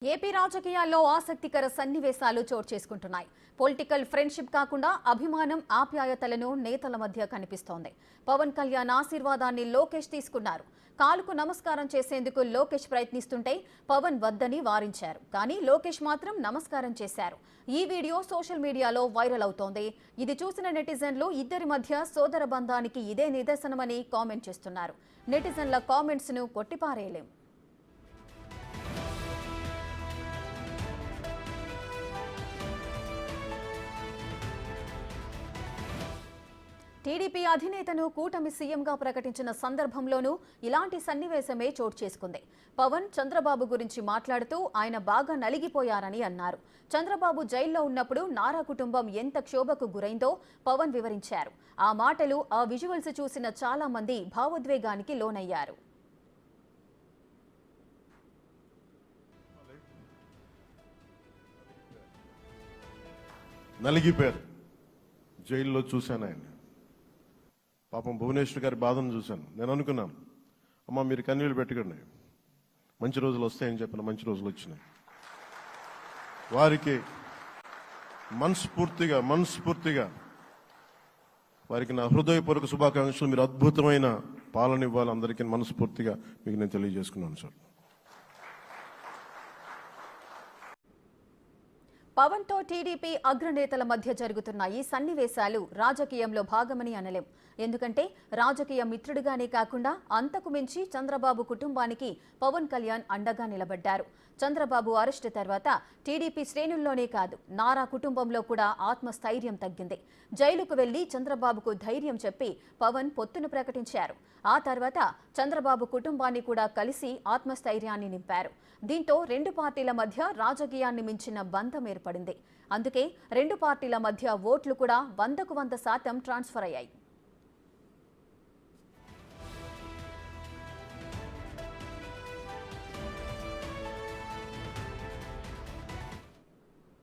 AP రాజకీయాల్లో ఆసక్తికర సన్నివేశాలు చోటు చేసుకుంటున్నాయి. పొలిటికల్ ఫ్రెండ్షిప్ కాకుండా అభిమానం, ఆప్యాయతలను నేతల మధ్య కనిపిస్తోంది. పవన్ కళ్యాణ్ ఆశీర్వాదాన్ని లోకేష్ తీసుకున్నారు. కాలుకు నమస్కారం చేసేందుకు లోకేష్ ప్రయత్నిస్తుంటే పవన్ వద్దని వారించారు. కానీ లోకేష్ మాత్రం నమస్కారం చేశారు. ఈ వీడియో సోషల్ మీడియాలో వైరల్ అవుతోంది. ఇది చూసిన నెటిజన్లు ఇద్దరి మధ్య సోదర బంధానికి ఇదే నిదర్శనమని కామెంట్ చేస్తున్నారు. నెటిజన్ల కామెంట్స్ ను కొట్టిపారేయలేం. టీడీపీ అధినేతను కూటమి సీఎంగా ప్రకటించిన సందర్భంలోనూ ఇలాంటి సన్నివేశమే చోటు చేసుకుంది. పవన్ చంద్రబాబు గురించి మాట్లాడుతూ ఆయన బాగా నలిగిపోయారని అన్నారు. చంద్రబాబు జైల్లో ఉన్నప్పుడు నారా కుటుంబం ఎంత క్షోభకు గురైందో పవన్ వివరించారు. ఆ మాటలు, ఆ విజువల్స్ చూసిన చాలా మంది భావోద్వేగానికి లోనయ్యారు. నలిగిపోయారు. జైల్లో చూశాను ఆయన. పాపం భువనేశ్వర్ గారి బాధను చూశాను. నేను అనుకున్నాను, అమ్మ మీరు కన్నీళ్ళు పెట్టకండి, మంచి రోజులు వస్తాయని చెప్పిన మంచి రోజులు వచ్చినాయి. వారికి మనస్ఫూర్తిగా వారికి నా హృదయపూర్వక శుభాకాంక్షలు. మీరు అద్భుతమైన పాలన ఇవ్వాలి అందరికీ మనస్ఫూర్తిగా మీకు నేను తెలియజేసుకున్నాను సార్. పవన్ తో టీడీపీ అగ్రనేతల మధ్య జరుగుతున్న ఈ సన్నివేశాలు రాజకీయంలో భాగమని అనలేం. ఎందుకంటే రాజకీయ మిత్రుడిగానే కాకుండా అంతకు మించి చంద్రబాబు కుటుంబానికి పవన్ కళ్యాణ్ అండగా నిలబడ్డారు. చంద్రబాబు అరెస్టు తర్వాత టీడీపీ శ్రేణుల్లోనే కాదు, నారా కుటుంబంలో కూడా ఆత్మస్థైర్యం తగ్గింది. జైలుకు వెళ్లి చంద్రబాబుకు ధైర్యం చెప్పి పవన్ పొత్తును ప్రకటించారు. ఆ తర్వాత చంద్రబాబు కుటుంబాన్ని కూడా కలిసి ఆత్మస్థైర్యాన్ని నింపారు. దీంతో రెండు పార్టీల మధ్య రాజకీయాన్ని మించిన బంధం ఏర్పడింది. అందుకే రెండు పార్టీల మధ్య ఓట్లు కూడా 100% ట్రాన్స్ఫర్ అయ్యాయి.